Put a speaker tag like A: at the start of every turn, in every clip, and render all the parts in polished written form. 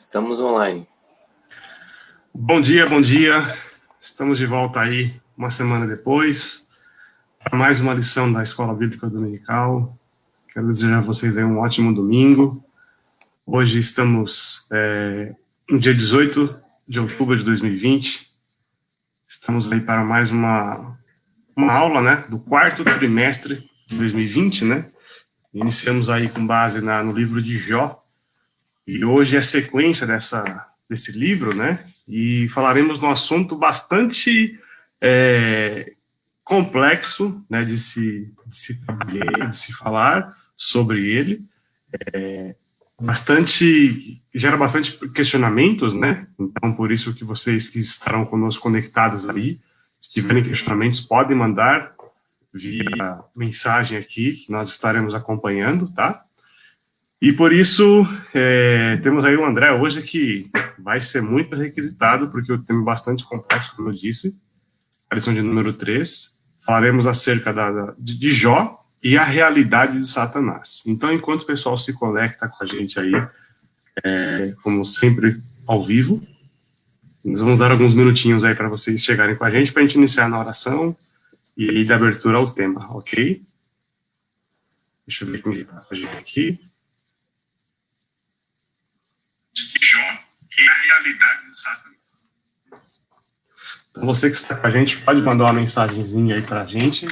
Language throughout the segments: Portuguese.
A: Estamos online.
B: Bom dia, bom dia. Estamos de volta aí, uma semana depois, para mais uma lição da Escola Bíblica Dominical. Quero desejar a vocês aí um ótimo domingo. Hoje estamos no dia 18 de outubro de 2020. Estamos aí para mais uma aula, né, do quarto trimestre de 2020, né? Iniciamos aí com base no livro de Jó. E hoje é a sequência desse livro, né? E falaremos de um assunto bastante complexo, né? De se falar sobre ele. Gera bastante questionamentos, né? Então, por isso que vocês que estarão conosco conectados aí, se tiverem questionamentos, podem mandar via mensagem aqui, que nós estaremos acompanhando, tá? E por isso, temos aí o André hoje, que vai ser muito requisitado, porque o tema é bastante complexo, como eu disse, a lição de número 3. Falaremos acerca de Jó e a realidade de Satanás. Então, enquanto o pessoal se conecta com a gente aí, como sempre, ao vivo, nós vamos dar alguns minutinhos aí para vocês chegarem com a gente, para a gente iniciar na oração e dar abertura ao tema, ok? Deixa eu ver quem está com a gente aqui. Jó e a realidade de Satanás. Então, você que está com a gente, pode mandar uma mensagenzinha aí para a gente,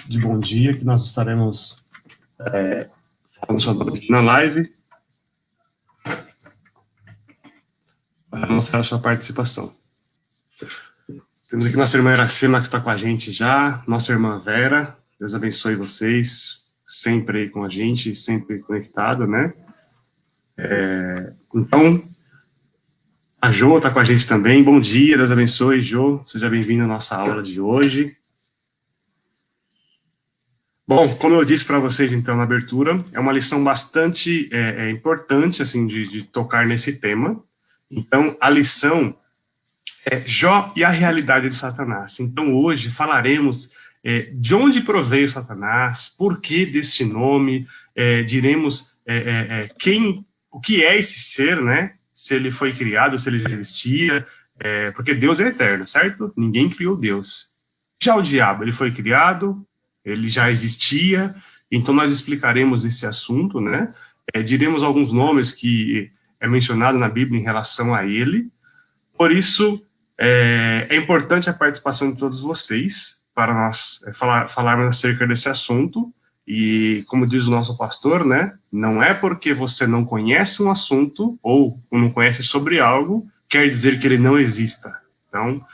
B: de bom dia, que nós estaremos falando sobre aqui na live, para mostrar a sua participação. Temos aqui nossa irmã Iracema, que está com a gente já, nossa irmã Vera, Deus abençoe vocês, sempre aí com a gente, sempre conectado, né? Então, a Jo está com a gente também. Bom dia, Deus abençoe, Jo. Seja bem-vindo à nossa aula de hoje. Bom, como eu disse para vocês, então, na abertura, é uma lição bastante importante, assim, de tocar nesse tema. Então, a lição é Jó e a realidade de Satanás. Então, hoje falaremos de onde proveio Satanás, por que deste nome, diremos o que é esse ser, né? Se ele foi criado, se ele já existia, porque Deus é eterno, certo? Ninguém criou Deus. Já o diabo, ele foi criado, ele já existia, então nós explicaremos esse assunto, né? Diremos alguns nomes que é mencionado na Bíblia em relação a ele. Por isso, é importante a participação de todos vocês para nós falarmos acerca desse assunto. E, como diz o nosso pastor, né, não é porque você não conhece um assunto ou não conhece sobre algo, quer dizer que ele não exista. Então,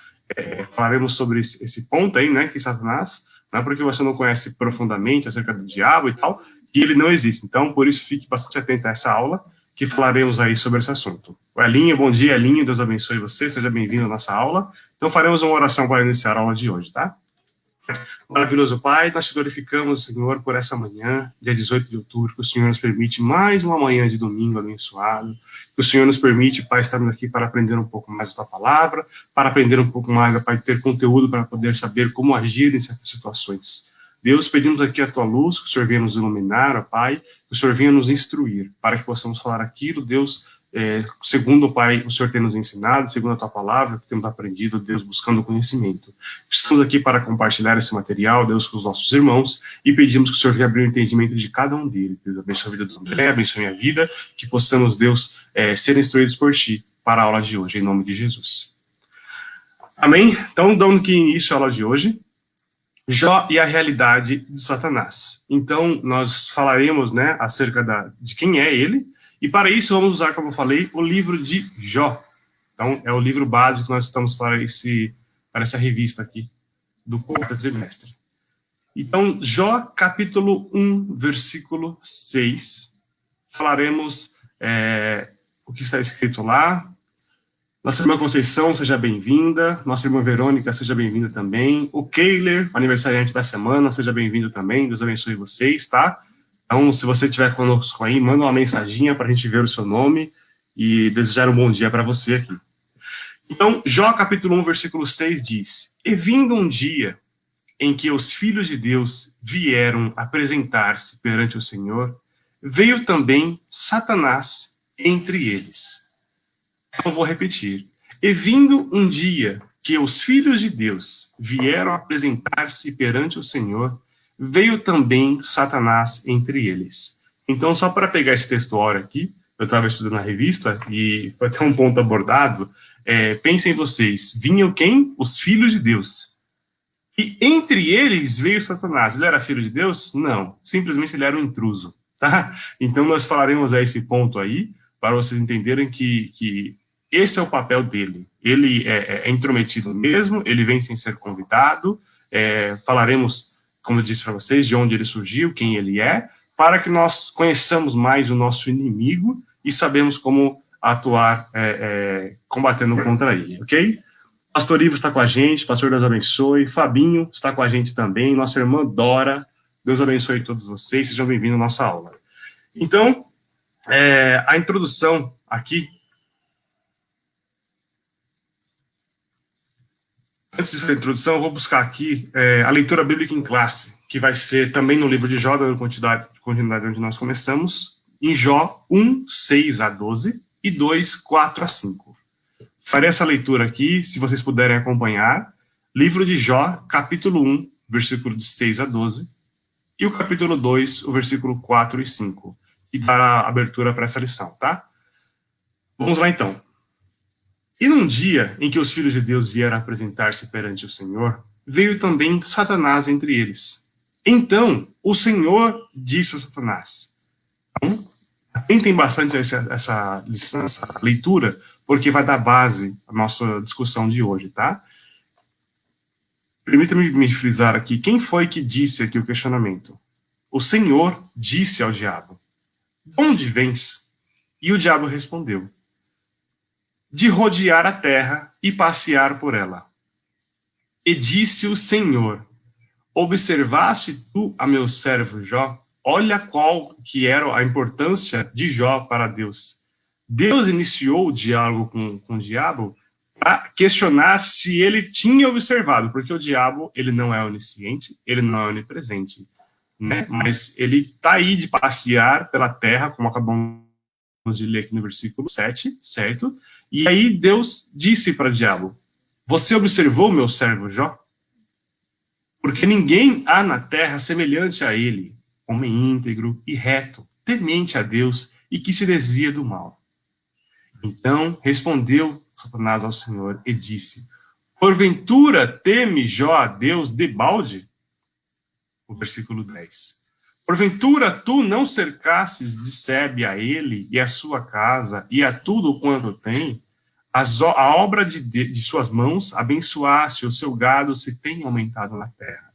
B: falaremos sobre esse ponto aí, né, que Satanás, não é porque você não conhece profundamente acerca do diabo e tal, que ele não existe. Então, por isso, fique bastante atento a essa aula, que falaremos aí sobre esse assunto. Elinho, bom dia, Elinho, Deus abençoe você, seja bem-vindo à nossa aula. Então, faremos uma oração para iniciar a aula de hoje, tá? Maravilhoso Pai, nós te glorificamos, Senhor, por essa manhã, dia 18 de outubro, que o Senhor nos permite mais uma manhã de domingo abençoado, que o Senhor nos permite, Pai, estarmos aqui para aprender um pouco mais da Tua palavra, para aprender um pouco mais, Pai, ter conteúdo para poder saber como agir em certas situações. Deus, pedimos aqui a Tua luz, que o Senhor venha nos iluminar, ó Pai, que o Senhor venha nos instruir, para que possamos falar aquilo, Deus, segundo, Pai, o Senhor tem nos ensinado, segundo a Tua palavra, que temos aprendido, Deus, buscando conhecimento. Estamos aqui para compartilhar esse material, Deus, com os nossos irmãos, e pedimos que o Senhor venha abrir o entendimento de cada um deles. Deus, abençoe a vida do André, abençoe a minha vida, que possamos, Deus, ser instruídos por Ti para a aula de hoje, em nome de Jesus. Amém? Então, dando que início à aula de hoje, Jó e a realidade de Satanás. Então, nós falaremos, né, acerca de quem é ele, e para isso vamos usar, como eu falei, o livro de Jó. Então, é o livro básico que nós estamos para essa revista aqui, do quarto trimestre. Então, Jó, capítulo 1, versículo 6. Falaremos o que está escrito lá. Nossa irmã Conceição, seja bem-vinda. Nossa irmã Verônica, seja bem-vinda também. O Keiler, aniversariante da semana, seja bem-vindo também. Deus abençoe vocês, tá? Então, se você estiver conosco aí, manda uma mensaginha para a gente ver o seu nome e desejar um bom dia para você aqui. Então, Jó, capítulo 1, versículo 6 diz: E vindo um dia em que os filhos de Deus vieram apresentar-se perante o Senhor, veio também Satanás entre eles. Então, vou repetir. E vindo um dia que os filhos de Deus vieram apresentar-se perante o Senhor, veio também Satanás entre eles. Então, só para pegar esse textuário aqui, eu estava estudando na revista e foi até um ponto abordado. Pensem vocês, vinham quem? Os filhos de Deus. E entre eles veio Satanás. Ele era filho de Deus? Não. Simplesmente ele era um intruso. Tá? Então, nós falaremos a esse ponto aí, para vocês entenderem que esse é o papel dele. Ele é intrometido mesmo, ele vem sem ser convidado. Falaremos, como eu disse para vocês, de onde ele surgiu, quem ele é, para que nós conheçamos mais o nosso inimigo e sabemos como atuar combatendo contra ele, ok? Pastor Ivo está com a gente, pastor Deus abençoe, Fabinho está com a gente também, nossa irmã Dora, Deus abençoe todos vocês, sejam bem-vindos à nossa aula. Então, a introdução aqui, antes de fazer a introdução, eu vou buscar aqui a leitura bíblica em classe, que vai ser também no livro de Jó, dando continuidade onde nós começamos, em Jó 1, 6 a 12 e 2, 4 a 5. Farei essa leitura aqui, se vocês puderem acompanhar. Livro de Jó, capítulo 1, versículo de 6 a 12, e o capítulo 2, o versículo 4 e 5, que dará abertura para essa lição, tá? Vamos lá, então. E num dia em que os filhos de Deus vieram apresentar-se perante o Senhor, veio também Satanás entre eles. Então, o Senhor disse a Satanás. Então, atentem bastante a essa lição, essa leitura, porque vai dar base à nossa discussão de hoje, tá? Permita-me me frisar aqui, quem foi que disse aqui o questionamento? O Senhor disse ao diabo, de onde vens? E o diabo respondeu, de rodear a terra e passear por ela. E disse o Senhor, observaste tu a meu servo Jó? Olha qual que era a importância de Jó para Deus. Deus iniciou o diálogo com o diabo para questionar se ele tinha observado, porque o diabo, ele não é onisciente, ele não é onipresente, né? Mas ele está aí de passear pela terra, como acabamos de ler aqui no versículo 7, certo? E aí Deus disse para o diabo, você observou meu servo Jó? Porque ninguém há na terra semelhante a ele, homem íntegro e reto, temente a Deus e que se desvia do mal. Então respondeu Satanás ao Senhor e disse, porventura teme Jó a Deus debalde? O versículo 10. Porventura tu não cercastes de sebe a ele e a sua casa e a tudo quanto tem? A obra de suas mãos abençoaste, o seu gado se tem aumentado na terra.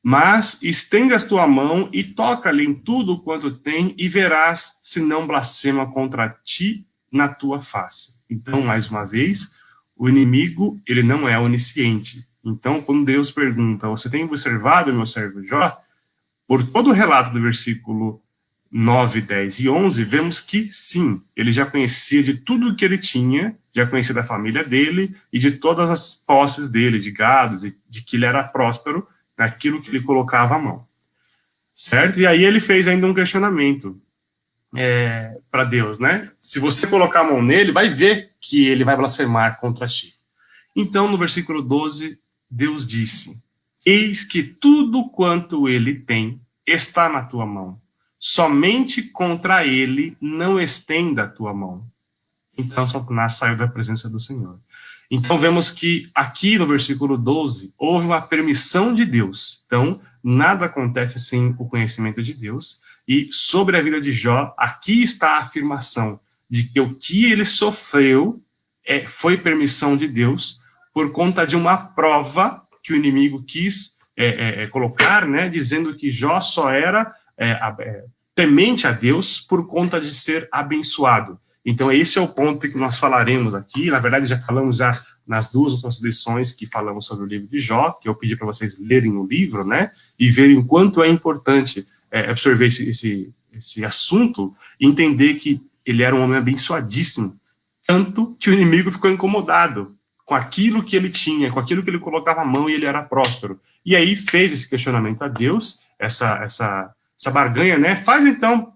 B: Mas estende a tua mão e toca-lhe em tudo quanto tem e verás se não blasfema contra ti na tua face. Então, mais uma vez, o inimigo, ele não é onisciente. Então, quando Deus pergunta, você tem observado meu servo Jó? Por todo o relato do versículo 9, 10 e 11, vemos que sim, ele já conhecia de tudo que ele tinha, já conhecia da família dele e de todas as posses dele, de gados, de que ele era próspero naquilo que ele colocava a mão. Certo? E aí ele fez ainda um questionamento para Deus, né? Se você colocar a mão nele, vai ver que ele vai blasfemar contra ti. Então, no versículo 12, Deus disse, eis que tudo quanto ele tem está na tua mão. Somente contra ele não estenda a tua mão. Então, Satanás saiu da presença do Senhor. Então, vemos que aqui no versículo 12, houve uma permissão de Deus. Então, nada acontece sem o conhecimento de Deus. E sobre a vida de Jó, aqui está a afirmação de que o que ele sofreu foi permissão de Deus por conta de uma prova que o inimigo quis colocar, né, dizendo que Jó só era temente a Deus por conta de ser abençoado. Então, esse é o ponto que nós falaremos aqui. Na verdade, já falamos nas duas outras lições que falamos sobre o livro de Jó, que eu pedi para vocês lerem o livro, né, e verem o quanto é importante absorver esse assunto e entender que ele era um homem abençoadíssimo, tanto que o inimigo ficou incomodado com aquilo que ele tinha, com aquilo que ele colocava a mão e ele era próspero. E aí fez esse questionamento a Deus, essa barganha, né? Faz então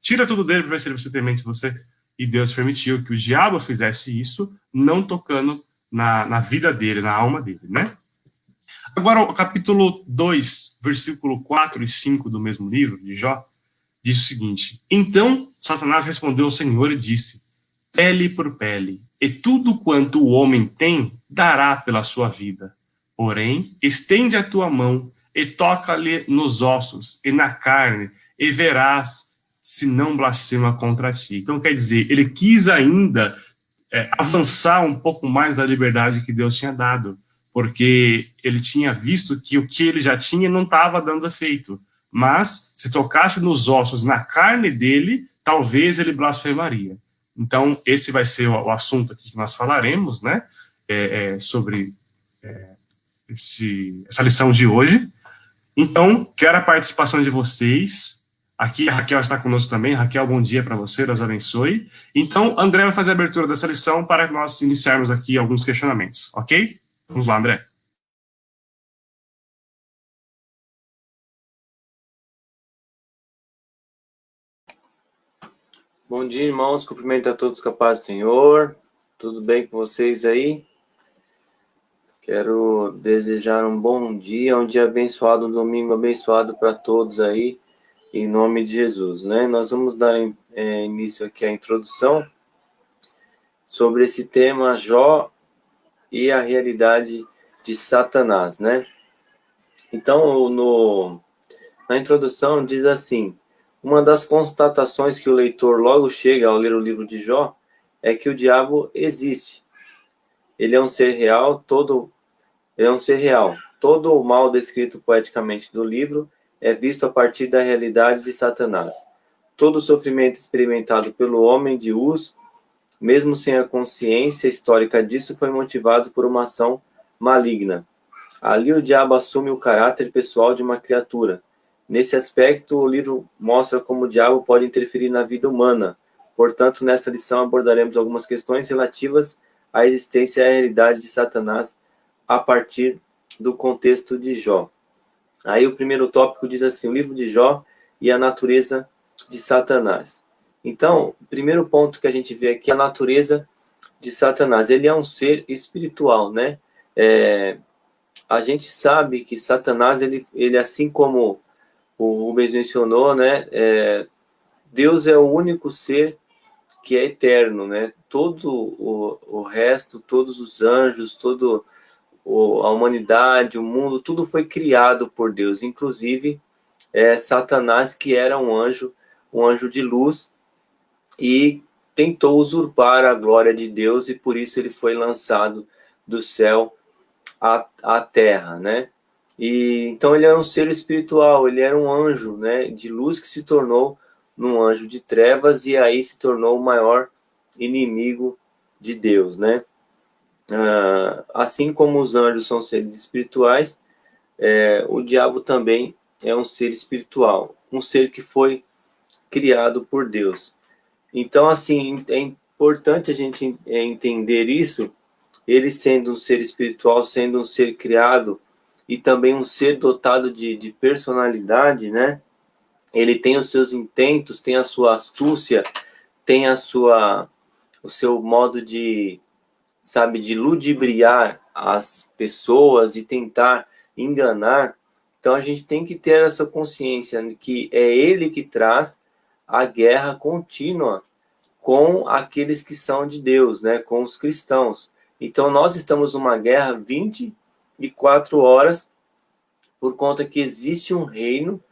B: tira tudo dele para ver se ele vai ser temente de você. E Deus permitiu que o diabo fizesse isso, não tocando na vida dele, na alma dele, né? Agora, o capítulo 2, versículo 4 e 5 do mesmo livro, de Jó, diz o seguinte: Então Satanás respondeu ao Senhor e disse: Pele por pele, e tudo quanto o homem tem, dará pela sua vida. Porém, estende a tua mão e toca-lhe nos ossos e na carne, e verás se não blasfema contra ti. Então, quer dizer, ele quis ainda avançar um pouco mais da liberdade que Deus tinha dado, porque ele tinha visto que o que ele já tinha não estava dando efeito. Mas, se tocasse nos ossos, na carne dele, talvez ele blasfemaria. Então, esse vai ser o assunto aqui que nós falaremos, né? Sobre essa lição de hoje. Então, quero a participação de vocês. Aqui a Raquel está conosco também. Raquel, bom dia para você, Deus abençoe. Então, André vai fazer a abertura dessa lição para nós iniciarmos aqui alguns questionamentos, ok? Vamos lá, André.
A: Bom dia, irmãos. Cumprimento a todos com a paz do Senhor. Tudo bem com vocês aí? Quero desejar um bom dia, um dia abençoado, um domingo abençoado para todos aí, em nome de Jesus, né? Nós vamos dar início aqui à introdução sobre esse tema Jó e a realidade de Satanás, né? Então, na introdução diz assim: uma das constatações que o leitor logo chega ao ler o livro de Jó é que o diabo existe. Ele é um ser real, todo o mal descrito poeticamente do livro é visto a partir da realidade de Satanás. Todo o sofrimento experimentado pelo homem de Uz, mesmo sem a consciência histórica disso, foi motivado por uma ação maligna. Ali o diabo assume o caráter pessoal de uma criatura. Nesse aspecto, o livro mostra como o diabo pode interferir na vida humana. Portanto, nessa lição abordaremos algumas questões relativas à existência e à realidade de Satanás a partir do contexto de Jó. Aí o primeiro tópico diz assim: o livro de Jó e a natureza de Satanás. Então, o primeiro ponto que a gente vê aqui é a natureza de Satanás. Ele é um ser espiritual, né? A gente sabe que Satanás, ele assim como o Rubens mencionou, né? Deus é o único ser que é eterno, né? Todo o resto, todos os anjos, toda a humanidade, o mundo, tudo foi criado por Deus, inclusive Satanás, que era um anjo de luz, e tentou usurpar a glória de Deus, e por isso ele foi lançado do céu à terra, né? E então ele era um ser espiritual, ele era um anjo, né, de luz que se tornou num anjo de trevas, e aí se tornou o maior inimigo de Deus, né? Assim como os anjos são seres espirituais, o diabo também é um ser espiritual, um ser que foi criado por Deus. Então, assim, é importante a gente entender isso. Ele sendo um ser espiritual, sendo um ser criado e também um ser dotado de personalidade, né? Ele tem os seus intentos, tem a sua astúcia, tem o seu modo de ludibriar as pessoas e tentar enganar. Então a gente tem que ter essa consciência que é ele que traz a guerra contínua com aqueles que são de Deus, né? Com os cristãos. Então nós estamos numa guerra 24 horas por conta que existe um reino,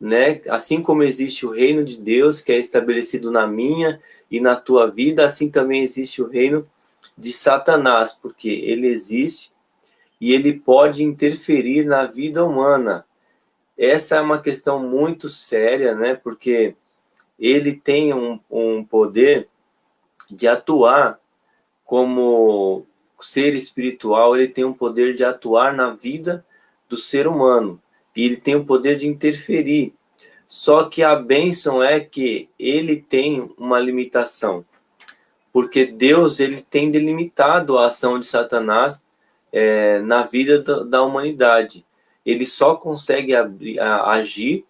A: né? Assim como existe o reino de Deus, que é estabelecido na minha e na tua vida, assim também existe o reino de Satanás, porque ele existe e ele pode interferir na vida humana. Essa é uma questão muito séria, né? Porque ele tem um poder de atuar como ser espiritual, ele tem um poder de atuar na vida do ser humano, e ele tem o poder de interferir. Só que a bênção é que ele tem uma limitação, porque Deus ele tem delimitado a ação de Satanás na vida da humanidade. Ele só consegue agir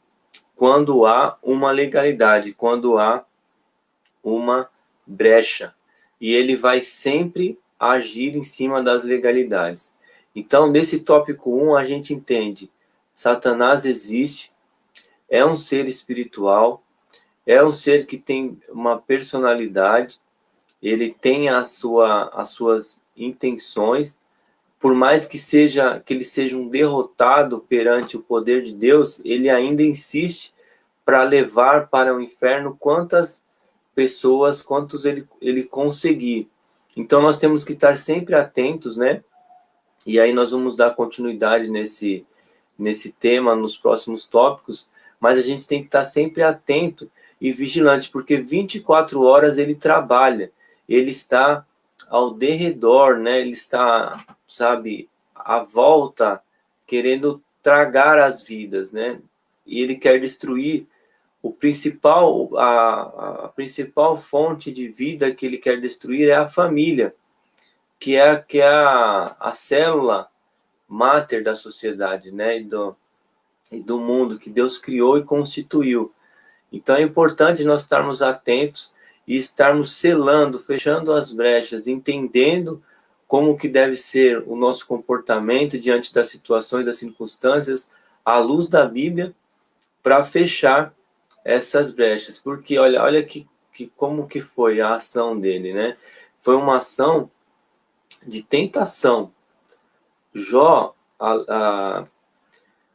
A: quando há uma legalidade, quando há uma brecha. E ele vai sempre agir em cima das legalidades. Então, nesse tópico 1, a gente entende: Satanás existe, é um ser espiritual, é um ser que tem uma personalidade, ele tem as suas intenções, por mais que ele seja um derrotado perante o poder de Deus, ele ainda insiste para levar para o inferno quantas pessoas, quantos ele conseguir. Então nós temos que estar sempre atentos, né? E aí nós vamos dar continuidade nesse tema nos próximos tópicos, mas a gente tem que estar sempre atento e vigilante, porque 24 horas ele trabalha, ele está ao derredor, né? Ele está, sabe, à volta, querendo tragar as vidas, né? E ele quer destruir a principal fonte de vida que ele quer destruir é a família, que é a célula máter da sociedade, né? E do mundo que Deus criou e constituiu. Então é importante nós estarmos atentos e estarmos selando, fechando as brechas, entendendo como que deve ser o nosso comportamento diante das situações, das circunstâncias, à luz da Bíblia, para fechar essas brechas. Porque olha como que foi a ação dele, né? Foi uma ação de tentação. Jó,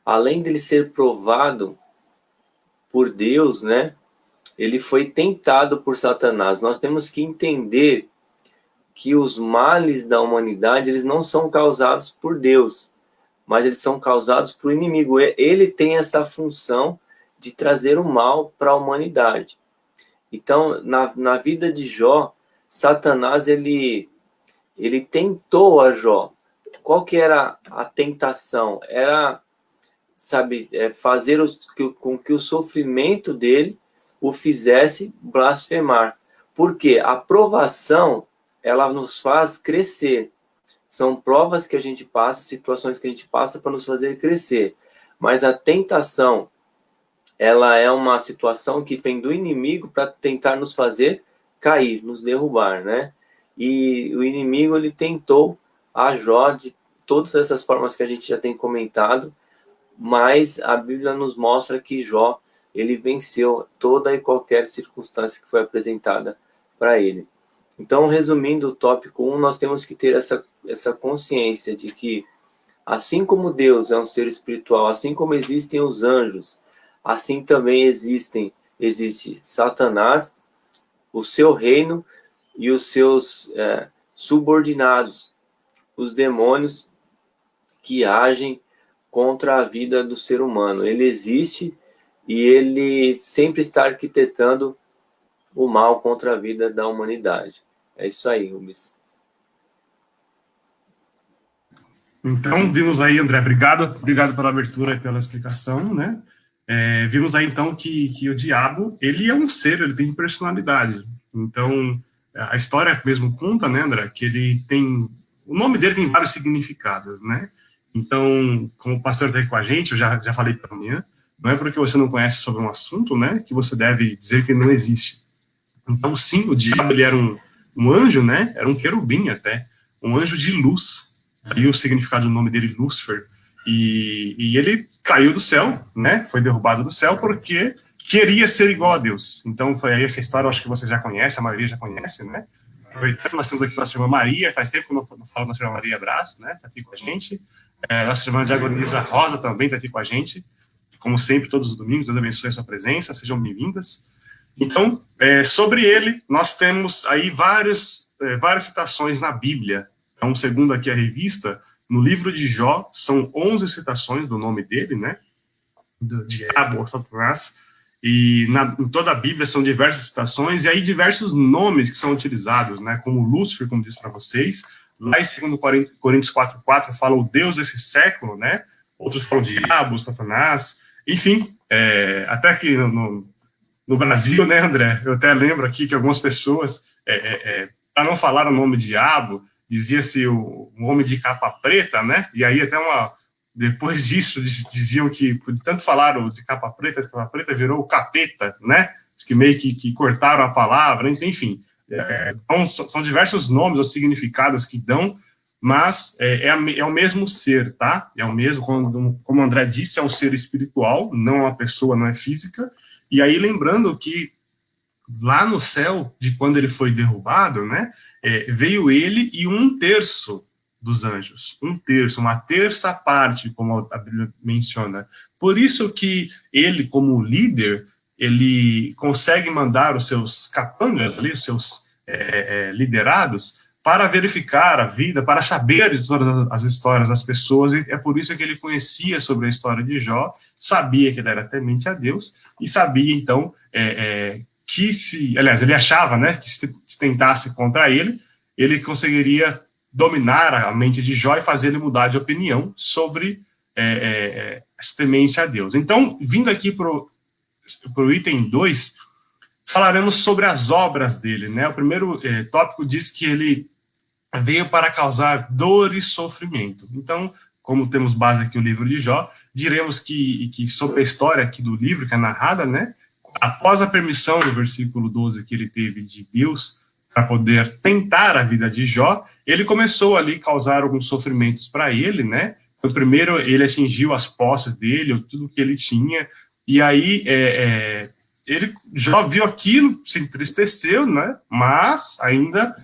A: além dele ser provado por Deus, né? Ele foi tentado por Satanás. Nós temos que entender que os males da humanidade, eles não são causados por Deus, mas eles são causados por inimigo. Ele tem essa função de trazer o mal para a humanidade. Então, na vida de Jó, Satanás, ele tentou a Jó. Qual que era a tentação? Era, sabe, fazer com que o sofrimento dele o fizesse blasfemar. Porque a provação, ela nos faz crescer. São provas que a gente passa, situações que a gente passa para nos fazer crescer. Mas a tentação, ela é uma situação que vem do inimigo para tentar nos fazer cair, nos derrubar, né? E o inimigo, ele tentou a Jó de todas essas formas que a gente já tem comentado, mas a Bíblia nos mostra que Jó, ele venceu toda e qualquer circunstância que foi apresentada para ele. Então, resumindo o tópico 1, nós temos que ter essa consciência de que, assim como Deus é um ser espiritual, assim como existem os anjos, assim também existe Satanás, o seu reino e os seus subordinados, os demônios que agem contra a vida do ser humano. Ele existe e ele sempre está arquitetando o mal contra a vida da humanidade. É isso aí, Rubens.
B: Então, vimos aí, André, obrigado pela abertura e pela explicação, né? Vimos aí, então, que o diabo, ele é um ser, ele tem personalidade. Então, a história mesmo conta, né, André, que ele tem... O nome dele tem vários significados, né? Então, como o pastor está aí com a gente, eu já falei para amanhã, não é porque você não conhece sobre um assunto, né, que você deve dizer que ele não existe. Então, sim, o diabo, ele era um anjo, né? Era um querubim até, um anjo de luz. Aí o significado do nome dele, Lúcifer. E ele caiu do céu, né? Foi derrubado do céu porque queria ser igual a Deus. Então, foi aí essa história, eu acho que você já conhece, a maioria já conhece, né? Aproveitando, nós temos aqui nossa irmã Maria, faz tempo que eu não falo nossa irmã Maria Brás, né? Tá aqui com a gente. Nossa irmã Diagonisa Rosa também tá aqui com a gente. Como sempre, todos os domingos, Deus abençoe a sua presença, sejam bem-vindas. Então, sobre ele, nós temos aí várias citações na Bíblia. Então, segundo aqui a revista, no livro de Jó, são 11 citações do nome dele, né? Do diabo, ou Satanás. E em toda a Bíblia são diversas citações, e aí diversos nomes que são utilizados, né? Como Lúcifer, como disse para vocês. Lá em 2 Coríntios 4:4 fala o Deus desse século, né? Outros falam diabo, Satanás. Enfim, até que no Brasil, né, André? Eu até lembro aqui que algumas pessoas, para não falar o nome diabo, dizia-se o homem de capa preta, né? E aí até Depois disso, diziam que, tanto falaram de capa preta virou o capeta, né? Que meio que cortaram a palavra, enfim. Então, são diversos nomes ou significados que dão, mas é o mesmo ser, tá? É o mesmo, como o André disse, é um ser espiritual, não é uma pessoa, não é física. E aí, lembrando que lá no céu, de quando ele foi derrubado, né? Veio ele e um terço dos anjos, um terço, uma terça parte, como a Bíblia menciona. Por isso que ele, como líder, ele consegue mandar os seus capangas ali, os seus liderados, para verificar a vida, para saber de todas as histórias das pessoas, e é por isso que ele conhecia sobre a história de Jó, sabia que ele era temente a Deus, e sabia, então, que aliás, ele achava, né, que se tentasse contra ele conseguiria dominar a mente de Jó e fazer ele mudar de opinião sobre essa temência a Deus. Então, vindo aqui para o item 2, falaremos sobre as obras dele, né? O primeiro tópico diz que ele veio para causar dor e sofrimento. Então, como temos base aqui o livro de Jó, diremos que sobre a história aqui do livro, que é narrada, né? Após a permissão do versículo 12 que ele teve de Deus para poder tentar a vida de Jó, ele começou ali a causar alguns sofrimentos para ele, né? Então, primeiro, ele atingiu as posses dele, tudo que ele tinha, e aí Jó viu aquilo, se entristeceu, né? Mas ainda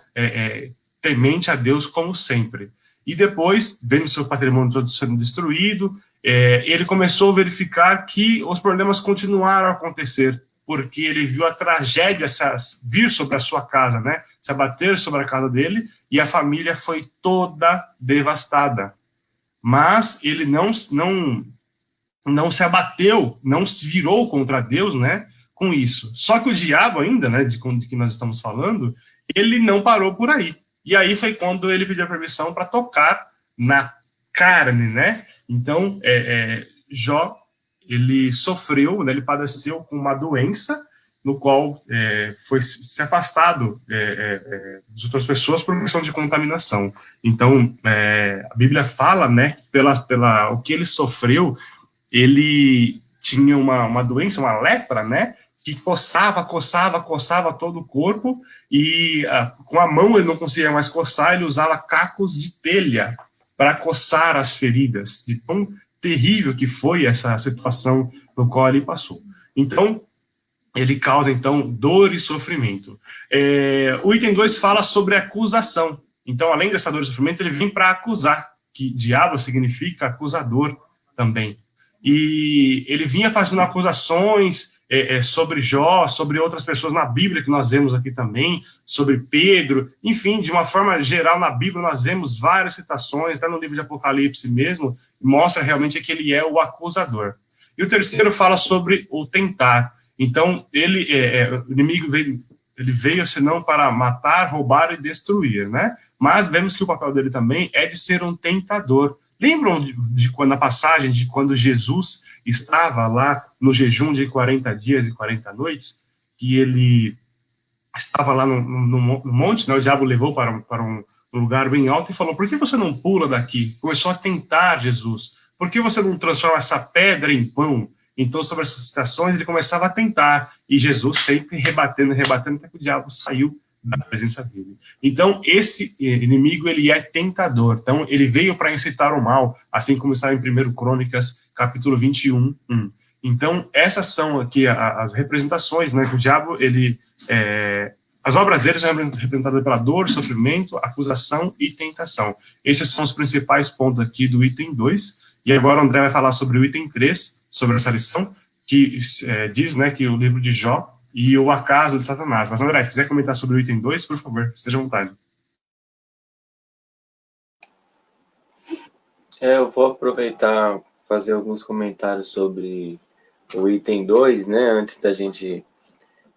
B: temente a Deus como sempre. E depois, vendo seu patrimônio todo sendo destruído, ele começou a verificar que os problemas continuaram a acontecer, porque ele viu a tragédia vir sobre a sua casa, né? Se abater sobre a casa dele, e a família foi toda devastada. Mas ele não se abateu, não se virou contra Deus, né? Com isso. Só que o diabo ainda, né? De que nós estamos falando, ele não parou por aí. E aí foi quando ele pediu a permissão para tocar na carne, né? Então, Jó, ele sofreu, né, ele padeceu com uma doença, no qual foi se afastado das outras pessoas por questão de contaminação. Então, a Bíblia fala, né, pela o que ele sofreu, ele tinha uma doença, uma lepra, né, que coçava todo o corpo, e com a mão ele não conseguia mais coçar, ele usava cacos de telha para coçar as feridas, de tão terrível que foi essa situação no qual ele passou. Então, ele causa, então, dor e sofrimento. O item 2 fala sobre acusação. Então, além dessa dor e sofrimento, ele vem para acusar, que diabo significa acusador também. E ele vinha fazendo acusações sobre Jó, sobre outras pessoas na Bíblia, que nós vemos aqui também, sobre Pedro, enfim, de uma forma geral, na Bíblia nós vemos várias citações, até no livro de Apocalipse mesmo, mostra realmente que ele é o acusador. E o terceiro fala sobre o tentar. Então, o inimigo veio senão para matar, roubar e destruir, né? Mas vemos que o papel dele também é de ser um tentador. Lembram de quando a passagem de quando Jesus estava lá no jejum de 40 dias e 40 noites, que ele estava lá no monte, né? O diabo levou para um lugar bem alto e falou: por que você não pula daqui? Começou a tentar Jesus. Por que você não transforma essa pedra em pão? Então, sobre essas situações, ele começava a tentar, e Jesus sempre rebatendo, até que o diabo saiu da presença dele. Então, esse inimigo, ele é tentador. Então, ele veio para incitar o mal, assim como está em 1 Crônicas, capítulo 21, 1. Então, essas são aqui as representações, né, que o diabo, as obras dele são representadas pela dor, sofrimento, acusação e tentação. Esses são os principais pontos aqui do item 2. E agora o André vai falar sobre o item 3, sobre essa lição, que diz, né, que o livro de Jó e o acaso de Satanás. Mas, André, se quiser comentar sobre o item 2, por favor, esteja à vontade.
A: Eu vou aproveitar fazer alguns comentários sobre o item 2, né, antes da gente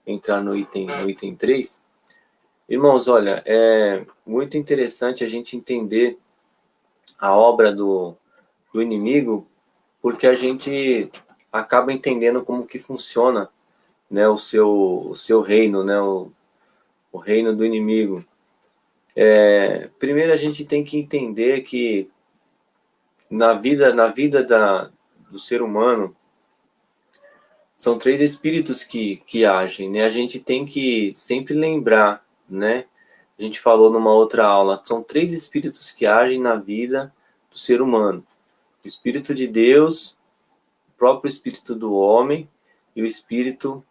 A: entrar no item 3. Irmãos, olha, é muito interessante a gente entender a obra do inimigo, porque a gente acaba entendendo como que funciona, né, o seu reino, né, o reino do inimigo. Primeiro a gente tem que entender que do ser humano, são 3 espíritos que agem, né? A gente tem que sempre lembrar, né? A gente falou numa outra aula, são 3 espíritos que agem na vida do ser humano. O espírito de Deus, o próprio espírito do homem e o espírito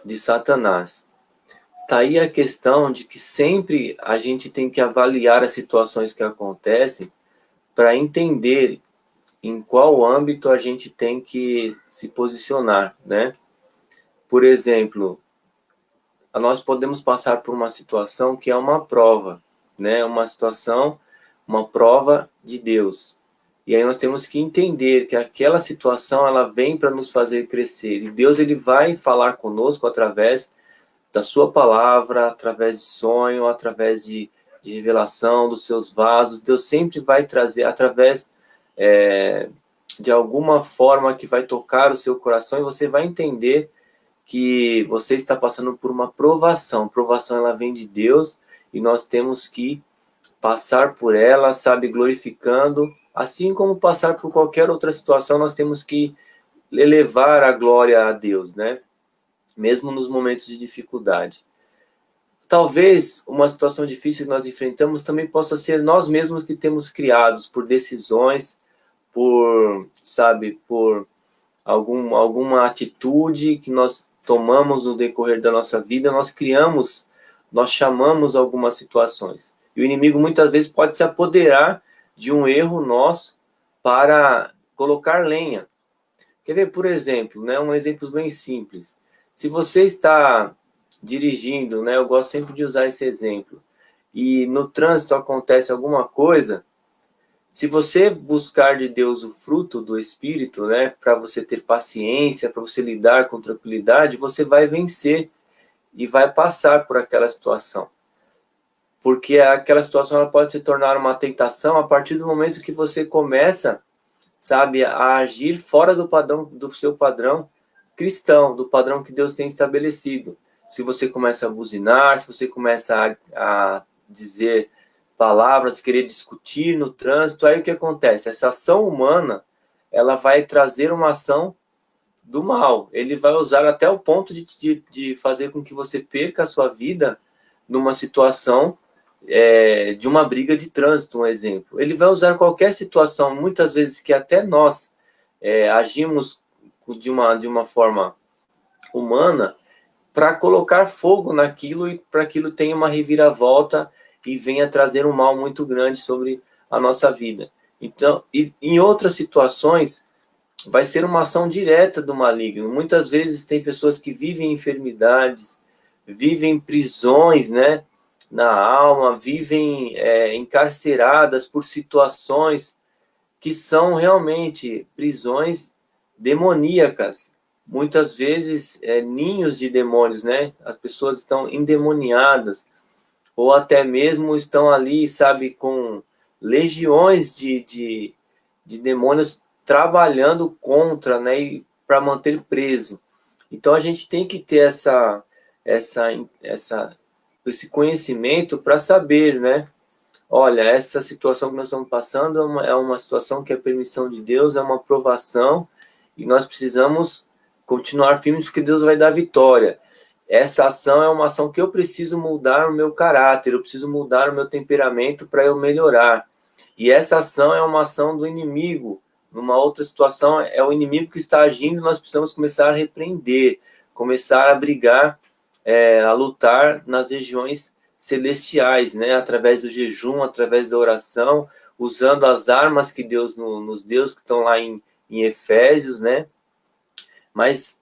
A: de Satanás. Tá aí a questão de que sempre a gente tem que avaliar as situações que acontecem para entender em qual âmbito a gente tem que se posicionar, né? Por exemplo, nós podemos passar por uma situação que é uma prova, né? Uma prova de Deus. E aí nós temos que entender que aquela situação ela vem para nos fazer crescer. E Deus ele vai falar conosco através da sua palavra, através de sonho, através de revelação dos seus vasos. Deus sempre vai trazer através de alguma forma que vai tocar o seu coração e você vai entender que você está passando por uma provação. Provação ela vem de Deus e nós temos que passar por ela, sabe, glorificando, assim como passar por qualquer outra situação, nós temos que elevar a glória a Deus, né? Mesmo nos momentos de dificuldade. Talvez uma situação difícil que nós enfrentamos também possa ser nós mesmos que temos criados por decisões, por alguma atitude que nós tomamos no decorrer da nossa vida, nós chamamos algumas situações. E o inimigo muitas vezes pode se apoderar de um erro nosso para colocar lenha. Quer ver, por exemplo, né, um exemplo bem simples. Se você está dirigindo, né, eu gosto sempre de usar esse exemplo, e no trânsito acontece alguma coisa, se você buscar de Deus o fruto do Espírito, né, para você ter paciência, para você lidar com tranquilidade, você vai vencer e vai passar por aquela situação. Porque aquela situação ela pode se tornar uma tentação a partir do momento que você começa, sabe, a agir fora do seu padrão cristão, do padrão que Deus tem estabelecido. Se você começa a buzinar, se você começa a dizer palavras, querer discutir no trânsito, aí o que acontece? Essa ação humana, ela vai trazer uma ação do mal. Ele vai usar até o ponto de fazer com que você perca a sua vida numa situação de uma briga de trânsito, um exemplo. Ele vai usar qualquer situação, muitas vezes que até nós agimos de uma forma humana, para colocar fogo naquilo e para aquilo tenha uma reviravolta e venha trazer um mal muito grande sobre a nossa vida. Então, e em outras situações, vai ser uma ação direta do maligno. Muitas vezes tem pessoas que vivem enfermidades, vivem prisões, né, na alma, vivem encarceradas por situações que são realmente prisões demoníacas. Muitas vezes ninhos de demônios, né? As pessoas estão endemoniadas, ou até mesmo estão ali, sabe, com legiões de demônios trabalhando contra, né, para manter preso. Então a gente tem que ter esse conhecimento para saber, né? Olha, essa situação que nós estamos passando é uma situação que é permissão de Deus, é uma provação, e nós precisamos continuar firmes porque Deus vai dar vitória. Essa ação é uma ação que eu preciso mudar o meu caráter, eu preciso mudar o meu temperamento para eu melhorar. E essa ação é uma ação do inimigo. Numa outra situação, é o inimigo que está agindo, nós precisamos começar a repreender, começar a brigar, a lutar nas regiões celestiais, né? Através do jejum, através da oração, usando as armas que Deus nos deu, que estão lá em Efésios, né? Mas,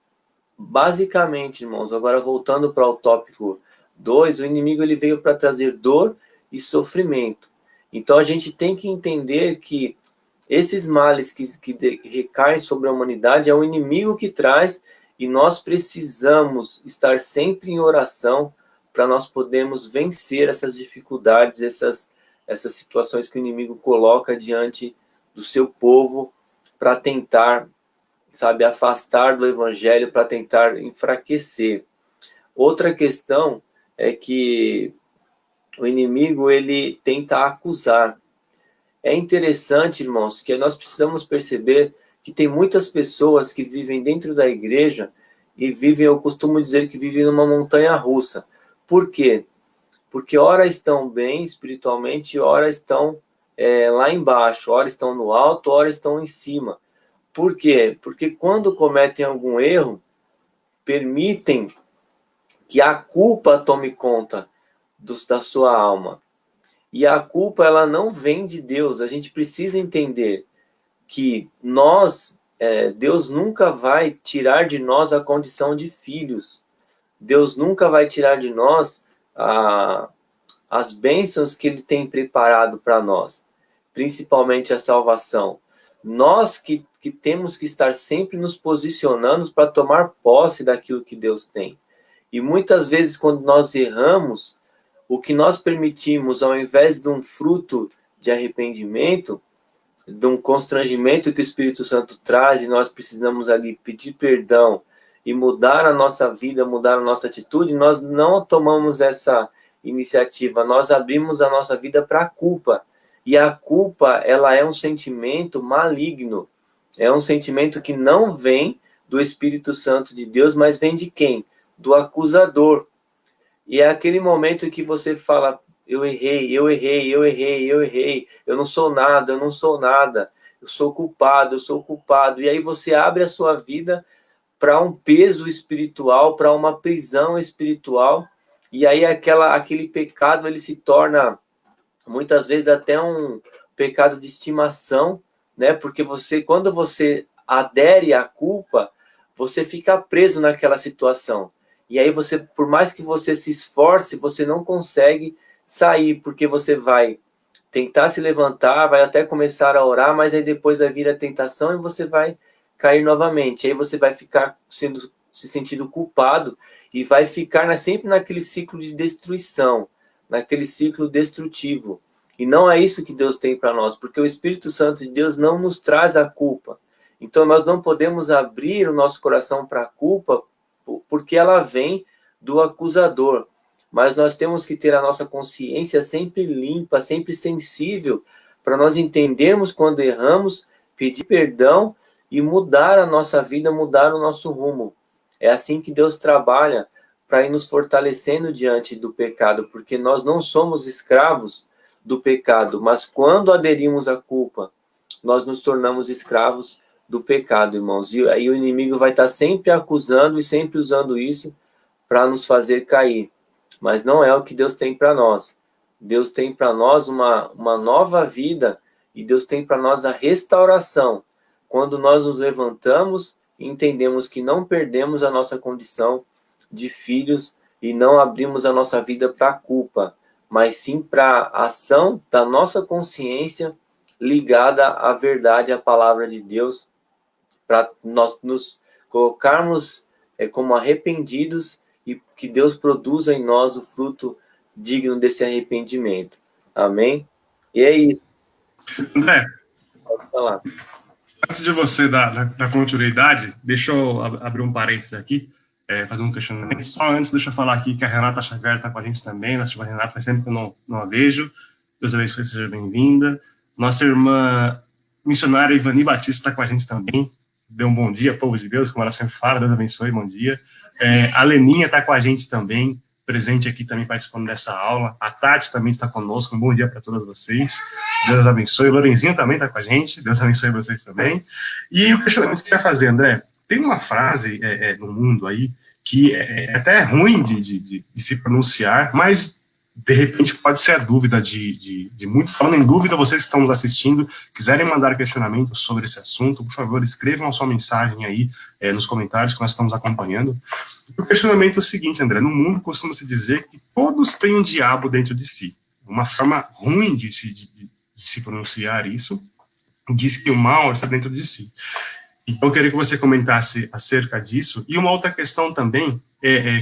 A: basicamente, irmãos, agora voltando para o tópico 2, o inimigo ele veio para trazer dor e sofrimento. Então, a gente tem que entender que esses males que recaem sobre a humanidade é o inimigo que traz, e nós precisamos estar sempre em oração para nós podermos vencer essas dificuldades, essas situações que o inimigo coloca diante do seu povo para tentar, sabe, afastar do evangelho, para tentar enfraquecer. Outra questão é que o inimigo ele tenta acusar. É interessante, irmãos, que nós precisamos perceber que tem muitas pessoas que vivem dentro da igreja e vivem, eu costumo dizer que vivem numa montanha russa. Por quê? Porque ora estão bem espiritualmente, ora estão lá embaixo, ora estão no alto, ora estão em cima. Por quê? Porque quando cometem algum erro, permitem que a culpa tome conta da sua alma. E a culpa, ela não vem de Deus. A gente precisa entender que Deus nunca vai tirar de nós a condição de filhos. Deus nunca vai tirar de nós as bênçãos que Ele tem preparado para nós, principalmente a salvação. Nós que temos que estar sempre nos posicionando para tomar posse daquilo que Deus tem. E muitas vezes, quando nós erramos, o que nós permitimos, ao invés de um fruto de arrependimento, de um constrangimento que o Espírito Santo traz, e nós precisamos ali pedir perdão e mudar a nossa vida, mudar a nossa atitude, nós não tomamos essa iniciativa, nós abrimos a nossa vida para a culpa. E a culpa, ela é um sentimento maligno, é um sentimento que não vem do Espírito Santo de Deus, mas vem de quem? Do acusador. E é aquele momento que você fala, eu errei, eu errei, eu errei, eu errei, eu não sou nada, eu não sou nada, eu sou culpado, eu sou culpado. E aí você abre a sua vida para um peso espiritual, para uma prisão espiritual, e aí aquele pecado, ele se torna, muitas vezes, até um pecado de estimação, né? Porque quando você adere à culpa, você fica preso naquela situação. E aí por mais que você se esforce, você não consegue sair, porque você vai tentar se levantar, vai até começar a orar, mas aí depois vai vir a tentação e você vai cair novamente. Aí você vai ficar se sentindo culpado e vai ficar sempre naquele ciclo de destruição, naquele ciclo destrutivo. E não é isso que Deus tem para nós, porque o Espírito Santo de Deus não nos traz a culpa. Então nós não podemos abrir o nosso coração para a culpa, porque ela vem do acusador. Mas nós temos que ter a nossa consciência sempre limpa, sempre sensível, para nós entendermos quando erramos, pedir perdão e mudar a nossa vida, mudar o nosso rumo. É assim que Deus trabalha para ir nos fortalecendo diante do pecado, porque nós não somos escravos do pecado, mas quando aderimos à culpa, nós nos tornamos escravos do pecado, irmãos. E aí o inimigo vai estar sempre acusando e sempre usando isso para nos fazer cair. Mas não é o que Deus tem para nós. Deus tem para nós uma nova vida e Deus tem para nós a restauração. Quando nós nos levantamos e entendemos que não perdemos a nossa condição de filhos e não abrimos a nossa vida para a culpa, mas sim para a ação da nossa consciência ligada à verdade, à palavra de Deus, para nós nos colocarmos como arrependidos e que Deus produza em nós o fruto digno desse arrependimento. Amém? E é isso.
B: André,
A: Pode falar.
B: antes de você dar continuidade, deixa eu abrir um parênteses aqui, fazer um questionamento. Só antes, deixa eu falar aqui que a Renata Xavier está com a gente também. Nossa irmã Renata faz tempo que eu não a vejo. Deus abençoe, seja bem-vinda. Nossa irmã missionária Ivani Batista está com a gente também. Dê um bom dia, povo de Deus, como ela sempre fala. Deus abençoe, bom dia. A Leninha está com a gente também, presente aqui também participando dessa aula. A Tati também está conosco. Um bom dia para todas vocês. Deus abençoe. O Lorenzinho também está com a gente. Deus abençoe vocês também. E o questionamento que eu ia fazer, André, tem uma frase no mundo aí que é até ruim de se pronunciar, mas de repente pode ser a dúvida de muitos. Falando em dúvida, vocês que estão nos assistindo, quiserem mandar questionamentos sobre esse assunto, por favor, escrevam a sua mensagem aí nos comentários que nós estamos acompanhando. O questionamento é o seguinte, André: no mundo costuma-se dizer que todos têm um diabo dentro de si. Uma forma ruim de se pronunciar isso diz que o mal está dentro de si. Então, eu queria que você comentasse acerca disso. E uma outra questão também,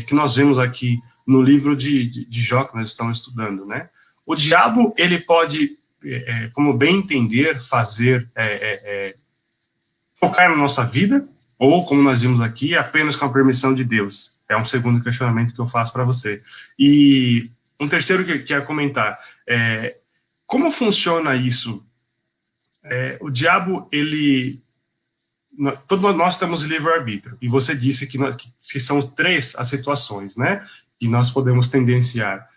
B: que nós vemos aqui no livro de Jó, que nós estamos estudando, né? O diabo, ele pode, como bem entender, fazer, tocar na nossa vida, ou, como nós vimos aqui, apenas com a permissão de Deus. É um segundo questionamento que eu faço para você. E um terceiro que eu quero comentar, como funciona isso O diabo, todos nós temos livre-arbítrio, e você disse que são três as situações, né? E nós podemos tendenciar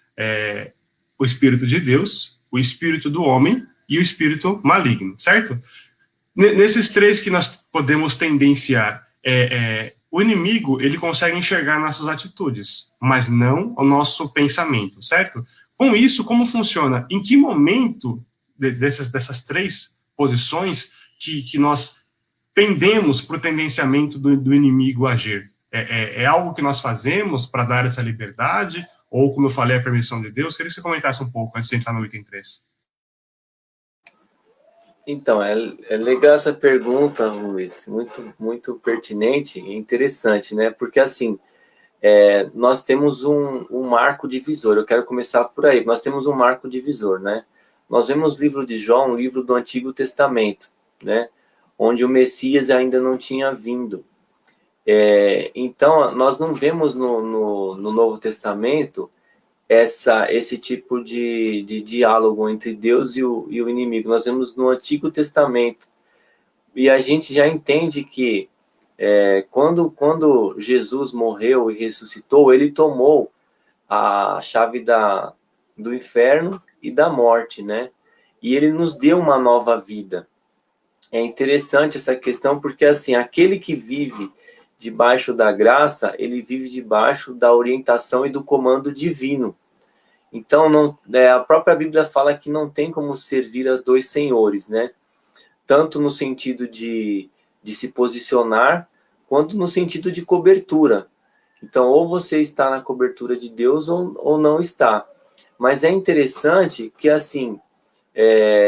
B: o espírito de Deus, o espírito do homem e o espírito maligno, certo? Nesses três que nós podemos tendenciar, o inimigo, ele consegue enxergar nossas atitudes, mas não o nosso pensamento, certo? Com isso, como funciona? Em que momento dessas três posições que nós pendemos para o tendenciamento do inimigo agir? É algo que nós fazemos para dar essa liberdade? Ou, como eu falei, a permissão de Deus? Queria que você comentasse um pouco antes de entrar no item 3.
A: Então, é legal essa pergunta, Luiz, muito pertinente e interessante, né? Porque, assim, nós temos um marco divisor, eu quero começar por aí, nós temos um marco divisor, né? Nós vemos o livro de João, um livro do Antigo Testamento, né? Onde o Messias ainda não tinha vindo. Então, nós não vemos no Novo Testamento esse tipo de diálogo entre Deus e o inimigo. Nós vemos no Antigo Testamento. E a gente já entende que quando Jesus morreu e ressuscitou, ele tomou a chave do inferno e da morte, né? E ele nos deu uma nova vida. É interessante essa questão porque, assim, aquele que vive debaixo da graça, ele vive debaixo da orientação e do comando divino. Então, a própria Bíblia fala que não tem como servir a dois senhores, né? Tanto no sentido de se posicionar, quanto no sentido de cobertura. Então, ou você está na cobertura de Deus ou não está. Mas é interessante que, assim,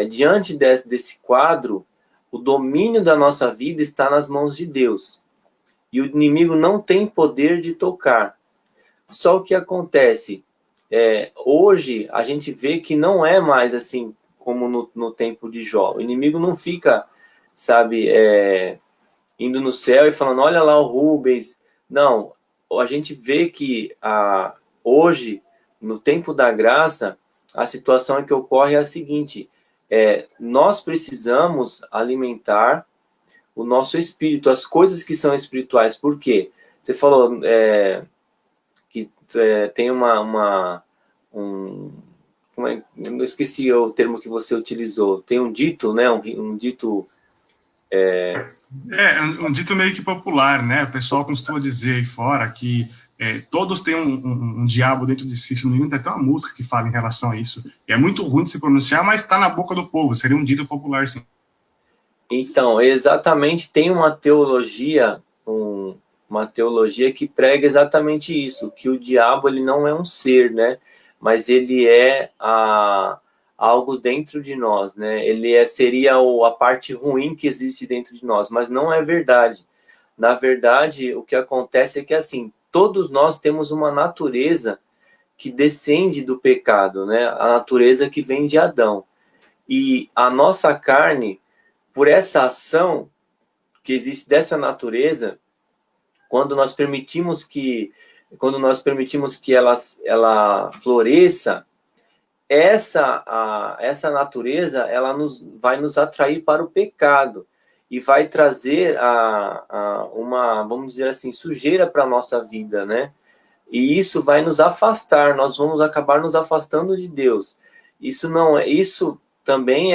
A: diante desse quadro, o domínio da nossa vida está nas mãos de Deus. E o inimigo não tem poder de tocar. Só o que acontece, hoje a gente vê que não é mais assim como no tempo de Jó. O inimigo não fica, sabe, indo no céu e falando, olha lá o Rubens. Não, a gente vê que hoje, no tempo da graça, a situação que ocorre é a seguinte, nós precisamos alimentar o nosso espírito, as coisas que são espirituais. Por quê? Você falou que tem eu não esqueci o termo que você utilizou. Tem um dito, né? Um dito...
B: Um dito meio que popular, né? O pessoal costuma dizer aí fora que todos têm um diabo dentro de si. Se não me engano, tem até uma música que fala em relação a isso. E é muito ruim de se pronunciar, mas está na boca do povo. Seria um dito popular, sim.
A: Então, exatamente, tem uma teologia que prega exatamente isso, que o diabo ele não é um ser, né? Mas ele é algo dentro de nós, né? Ele seria a parte ruim que existe dentro de nós, mas não é verdade. Na verdade, o que acontece é que, assim, todos nós temos uma natureza que descende do pecado, né? A natureza que vem de Adão. E a nossa carne, por essa ação que existe dessa natureza, quando nós permitimos que ela floresça, essa natureza ela vai nos atrair para o pecado e vai trazer vamos dizer assim, sujeira para a nossa vida, né? E isso vai nos afastar, nós vamos acabar nos afastando de Deus. Isso também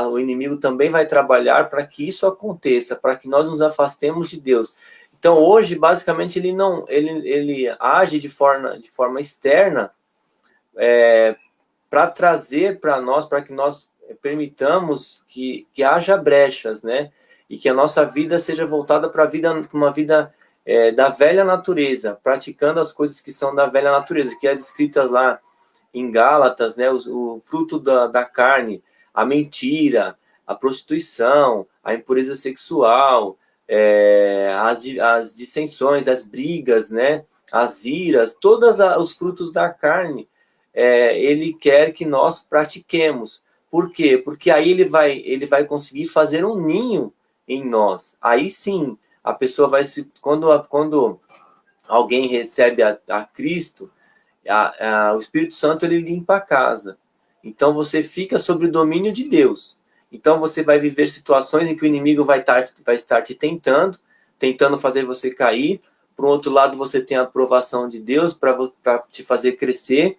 A: o inimigo também vai trabalhar para que isso aconteça, para que nós nos afastemos de Deus. Então, hoje, basicamente, ele age de forma externa para trazer para nós, para que nós permitamos que haja brechas, né? E que a nossa vida seja voltada para uma vida da velha natureza, praticando as coisas que são da velha natureza, que é descrita lá em Gálatas, né? O fruto da carne, a mentira, a prostituição, a impureza sexual, as dissensões, as brigas, né? As iras, todos os frutos da carne, ele quer que nós pratiquemos. Por quê? Porque aí ele vai conseguir fazer um ninho em nós. Aí sim, a pessoa vai se... Quando alguém recebe a Cristo, o Espírito Santo ele limpa a casa. Então você fica sob o domínio de Deus. Então você vai viver situações em que o inimigo vai estar te tentando fazer você cair. Por outro lado, você tem a aprovação de Deus para te fazer crescer,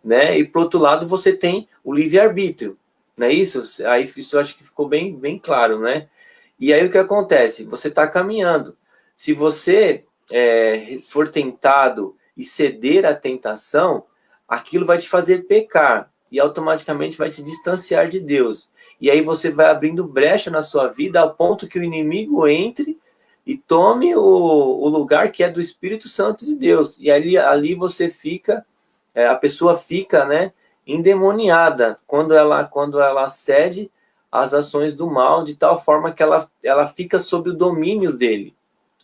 A: né? E por outro lado, você tem o livre-arbítrio, não é isso? Aí isso eu acho que ficou bem, bem claro, né? E aí o que acontece? Você está caminhando. Se você for tentado e ceder à tentação, aquilo vai te fazer pecar e automaticamente vai te distanciar de Deus. E aí você vai abrindo brecha na sua vida ao ponto que o inimigo entre e tome o lugar que é do Espírito Santo de Deus. E ali você fica, a pessoa fica, né, endemoniada quando ela cede às ações do mal, de tal forma que ela fica sob o domínio dele.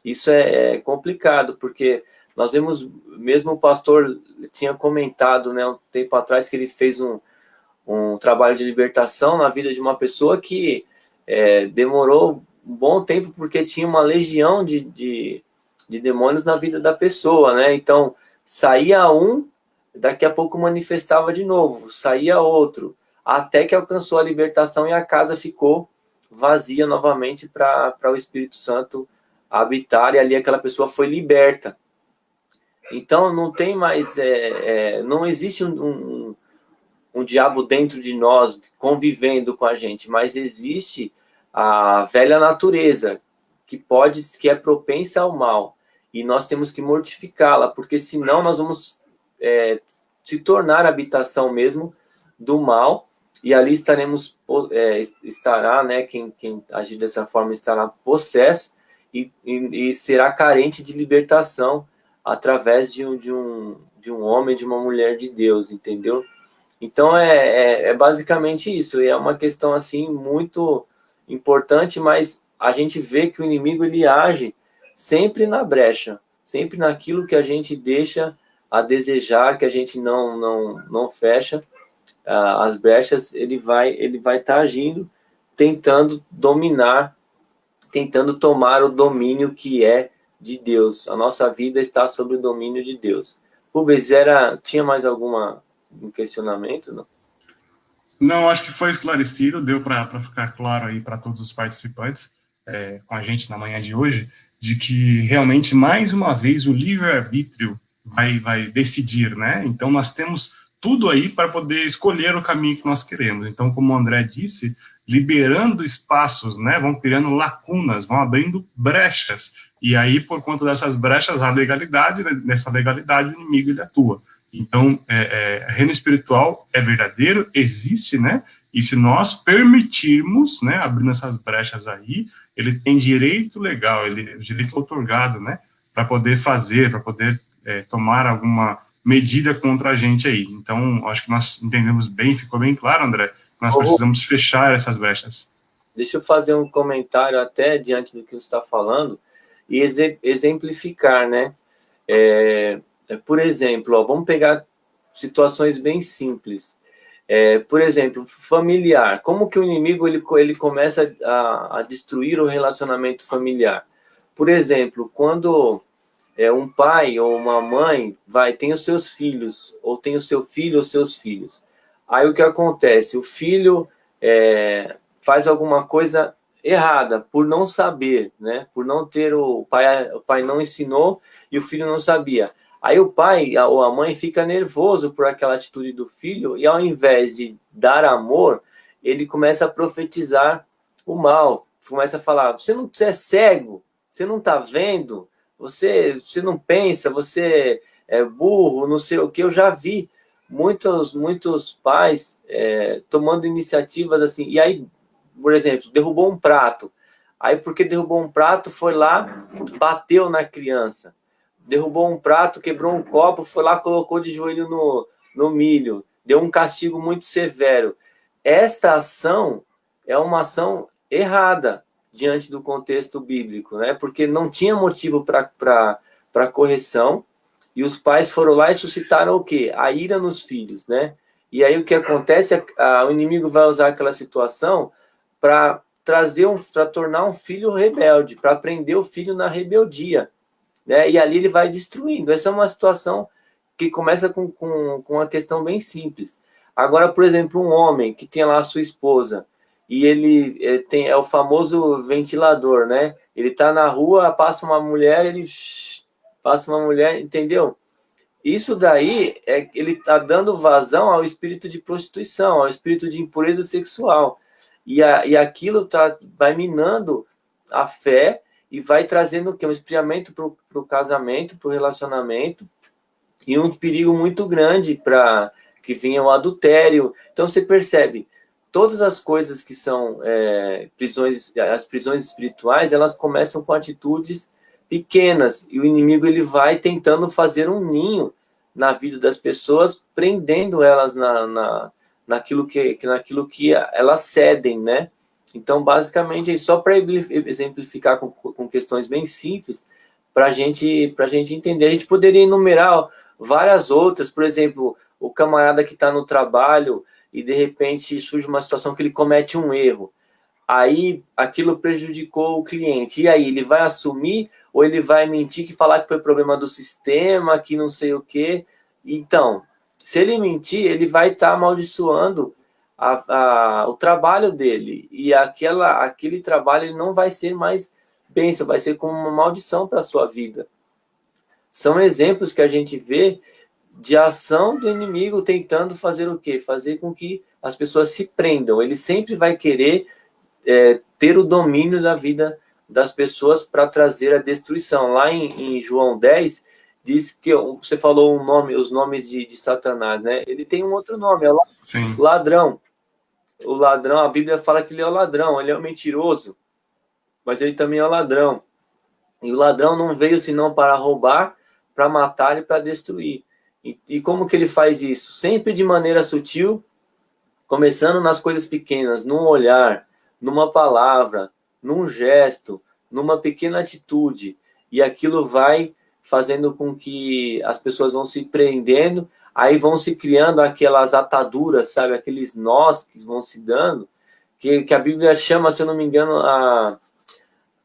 A: Isso é complicado, porque nós vemos, mesmo o pastor tinha comentado, né, um tempo atrás, que ele fez um trabalho de libertação na vida de uma pessoa que demorou um bom tempo, porque tinha uma legião de demônios na vida da pessoa, né? Então, saía um, daqui a pouco manifestava de novo, saía outro, até que alcançou a libertação e a casa ficou vazia novamente para o Espírito Santo habitar, e ali aquela pessoa foi liberta. Então, não tem mais, não existe um diabo dentro de nós convivendo com a gente, mas existe a velha natureza que é propensa ao mal, e nós temos que mortificá-la, porque senão nós vamos se tornar habitação mesmo do mal, e ali estará, né, quem agir dessa forma estará possesso e será carente de libertação através de um homem, de uma mulher de Deus, entendeu? Então é basicamente isso, e é uma questão assim muito importante, mas a gente vê que o inimigo ele age sempre na brecha, sempre naquilo que a gente deixa a desejar, que a gente não fecha as brechas, ele vai estar agindo, tentando dominar, tentando tomar o domínio que é de Deus. A nossa vida está sob o domínio de Deus. Rubens, tinha mais um questionamento, não?
B: Não, acho que foi esclarecido, deu para ficar claro aí para todos os participantes com a gente na manhã de hoje, de que realmente, mais uma vez, o livre-arbítrio vai decidir, né? Então, nós temos tudo aí para poder escolher o caminho que nós queremos. Então, como o André disse, liberando espaços, né? Vão criando lacunas, vão abrindo brechas. E aí, por conta dessas brechas, a legalidade, nessa legalidade, o inimigo ele atua. Então, reino espiritual é verdadeiro, existe, né? E se nós permitirmos, né, abrindo essas brechas aí, ele tem direito legal, direito otorgado, né, para poder fazer, para poder tomar alguma medida contra a gente aí. Então, acho que nós entendemos bem, ficou bem claro, André, nós precisamos fechar essas brechas.
A: Deixa eu fazer um comentário até diante do que você está falando e exemplificar, né? Por exemplo, vamos pegar situações bem simples. Por exemplo, familiar. Como que o inimigo ele começa a destruir o relacionamento familiar? Por exemplo, quando um pai ou uma mãe tem os seus filhos, ou tem o seu filho ou seus filhos. Aí o que acontece? O filho faz alguma coisa errada por não saber, né? Por não ter o pai não ensinou e o filho não sabia. Aí o pai ou a mãe fica nervoso por aquela atitude do filho e ao invés de dar amor, ele começa a profetizar o mal. Começa a falar, você é cego, você não está vendo, você não pensa, você é burro, não sei o que. Eu já vi muitos pais tomando iniciativas assim. E aí, por exemplo, derrubou um prato. Aí porque derrubou um prato, foi lá, bateu na criança. Derrubou um prato, quebrou um copo, foi lá, colocou de joelho no milho. Deu um castigo muito severo. Esta ação é uma ação errada diante do contexto bíblico, né? Porque não tinha motivo para correção, e os pais foram lá e suscitaram o quê? A ira nos filhos, né? E aí o que acontece o inimigo vai usar aquela situação para tornar um filho rebelde, para prender o filho na rebeldia, né? E ali ele vai destruindo. Essa é uma situação que começa com uma questão bem simples. Agora, por exemplo, um homem que tem lá a sua esposa e ele é o famoso ventilador, né? Ele tá na rua, passa uma mulher, passa uma mulher, entendeu? Isso daí ele tá dando vazão ao espírito de prostituição, ao espírito de impureza sexual. E aquilo vai minando a fé e vai trazendo o quê? Um esfriamento para o casamento, para o relacionamento, e um perigo muito grande para que venha o adultério. Então você percebe, todas as coisas que são as prisões espirituais, elas começam com atitudes pequenas, e o inimigo ele vai tentando fazer um ninho na vida das pessoas, prendendo elas naquilo que elas cedem, né? Então, basicamente, só para exemplificar com questões bem simples, para a gente entender. A gente poderia enumerar várias outras, por exemplo, o camarada que está no trabalho e, de repente, surge uma situação que ele comete um erro. Aí, aquilo prejudicou o cliente. E aí, ele vai assumir ou ele vai mentir, que falar que foi problema do sistema, que não sei o quê? Então, se ele mentir, ele vai estar amaldiçoando o trabalho dele. E aquele trabalho ele não vai ser mais bênção, vai ser como uma maldição para a sua vida. São exemplos que a gente vê de ação do inimigo tentando fazer o quê? Fazer com que as pessoas se prendam. Ele sempre vai querer ter o domínio da vida das pessoas para trazer a destruição. Lá em João 10, diz que você falou os nomes de Satanás, né? Ele tem um outro nome, é ladrão. O ladrão, a Bíblia fala que ele é o ladrão, ele é o mentiroso, mas ele também é o ladrão. E o ladrão não veio senão para roubar, para matar e para destruir. E como que ele faz isso? Sempre de maneira sutil, começando nas coisas pequenas, num olhar, numa palavra, num gesto, numa pequena atitude. E aquilo vai fazendo com que as pessoas vão se prendendo, aí vão se criando aquelas ataduras, sabe? Aqueles nós que vão se dando, que a Bíblia chama, se eu não me engano,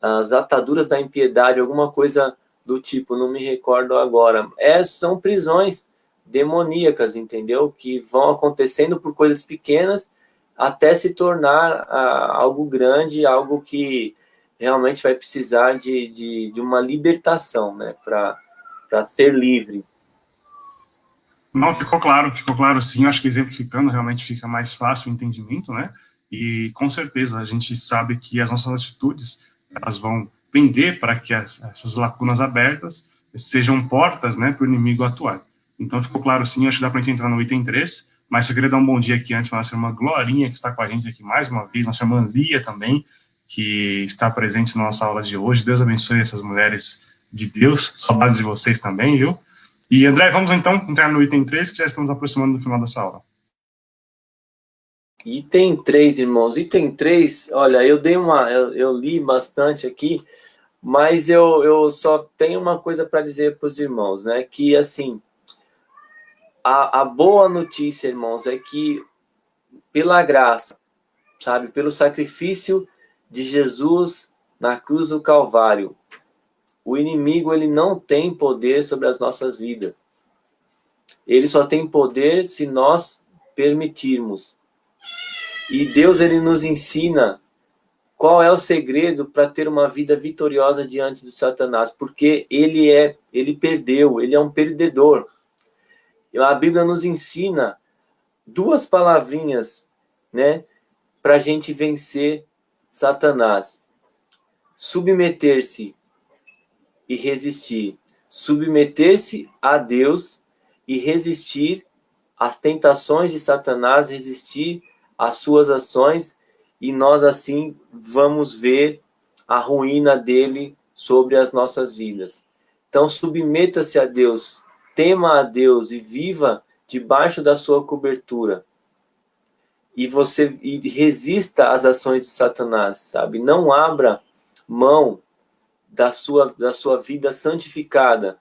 A: as ataduras da impiedade, alguma coisa do tipo, não me recordo agora. São prisões demoníacas, entendeu? Que vão acontecendo por coisas pequenas até se tornar algo grande, algo que realmente vai precisar de uma libertação, né? Para ser livre.
B: Não, ficou claro sim. Eu acho que exemplificando realmente fica mais fácil o entendimento, né? E com certeza a gente sabe que as nossas atitudes elas vão pender para que essas lacunas abertas sejam portas, né, para o inimigo atuar. Então ficou claro sim, acho que dá para a gente entrar no item 3, mas eu queria dar um bom dia aqui antes para nossa irmã Glorinha, que está com a gente aqui mais uma vez, nossa irmã Lia também, que está presente na nossa aula de hoje. Deus abençoe essas mulheres de Deus, saudades de vocês também, viu? E André, vamos então entrar no item 3, que já estamos aproximando do final dessa aula.
A: Item 3, irmãos. Item 3, olha, eu li bastante aqui, mas eu só tenho uma coisa para dizer para os irmãos, né? Que, assim, a boa notícia, irmãos, é que pela graça, sabe? Pelo sacrifício de Jesus na cruz do Calvário, o inimigo ele não tem poder sobre as nossas vidas. Ele só tem poder se nós permitirmos. E Deus ele nos ensina qual é o segredo para ter uma vida vitoriosa diante do Satanás, porque ele perdeu, ele é um perdedor. E a Bíblia nos ensina duas palavrinhas, né, para a gente vencer Satanás: submeter-se e resistir. Submeter-se a Deus e resistir às tentações de Satanás, resistir às suas ações, e nós assim vamos ver a ruína dele sobre as nossas vidas. Então submeta-se a Deus, tema a Deus e viva debaixo da sua cobertura. E resista às ações de Satanás, sabe? Não abra mão da sua vida santificada.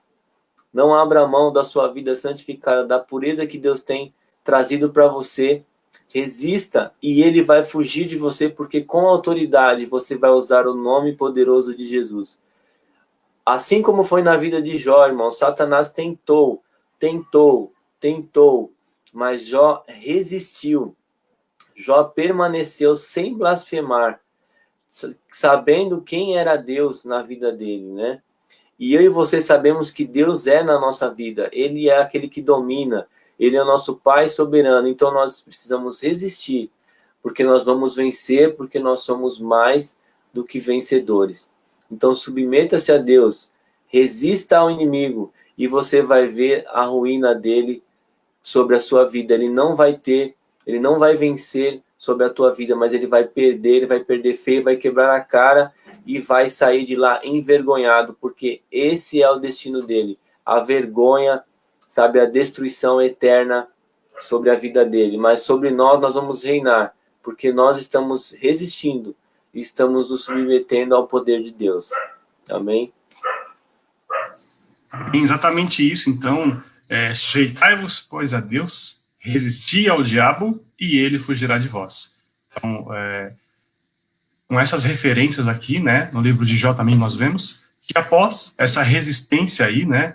A: Não abra mão da sua vida santificada, da pureza que Deus tem trazido para você. Resista e ele vai fugir de você, porque com autoridade você vai usar o nome poderoso de Jesus. Assim como foi na vida de Jó, irmão, Satanás tentou, mas Jó resistiu. Jó permaneceu sem blasfemar, sabendo quem era Deus na vida dele, né? E eu e você sabemos que Deus é na nossa vida. Ele é aquele que domina. Ele é o nosso Pai soberano. Então nós precisamos resistir, porque nós vamos vencer, porque nós somos mais do que vencedores. Então submeta-se a Deus, resista ao inimigo, e você vai ver a ruína dele sobre a sua vida. Ele não vai vencer sobre a tua vida, mas ele vai perder feio, vai quebrar a cara e vai sair de lá envergonhado, porque esse é o destino dele. A vergonha, sabe, a destruição eterna sobre a vida dele. Mas sobre nós vamos reinar, porque nós estamos resistindo e estamos nos submetendo ao poder de Deus. Amém?
B: Exatamente isso. Então, sujeitai-vos, pois, a Deus, resisti ao diabo e ele fugirá de vós. Então, com essas referências aqui, né, no livro de Jó também nós vemos que após essa resistência aí, né,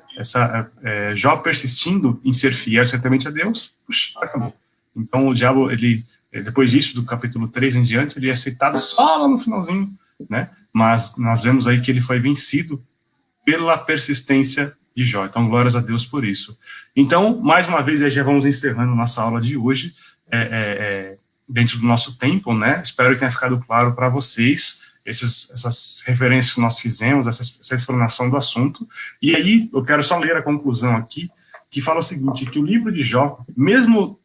B: Jó persistindo em ser fiel certamente a Deus, puxa, acabou. Então o diabo, ele, depois disso, do capítulo 3 em diante, ele é aceitado só lá no finalzinho, né, mas nós vemos aí que ele foi vencido pela persistência de Jó. Então glórias a Deus por isso. Então, mais uma vez, aí já vamos encerrando nossa aula de hoje, dentro do nosso tempo, né, espero que tenha ficado claro para vocês essas referências que nós fizemos, essa explanação do assunto. E aí, eu quero só ler a conclusão aqui, que fala o seguinte, que o livro de Jó, mesmo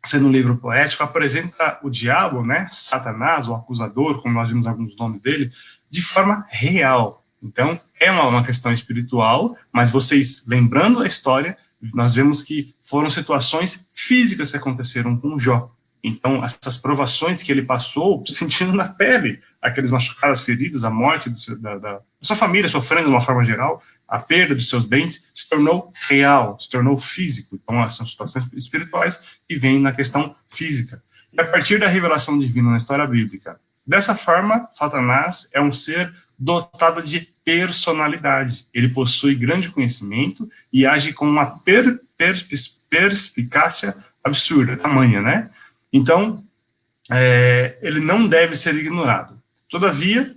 B: sendo um livro poético, apresenta o diabo, né, Satanás, o acusador, como nós vimos alguns nomes dele, de forma real. Então, é uma questão espiritual, mas vocês, lembrando a história, nós vemos que foram situações físicas que aconteceram com Jó. Então, essas provações que ele passou, sentindo na pele, aqueles machucados, feridos, a morte da sua família sofrendo de uma forma geral, a perda dos seus bens, se tornou real, se tornou físico. Então, são situações espirituais que vêm na questão física. E a partir da revelação divina na história bíblica, dessa forma, Satanás é um ser dotado de personalidade. Ele possui grande conhecimento e age com uma perspicácia absurda, tamanha, né? Então, ele não deve ser ignorado. Todavia,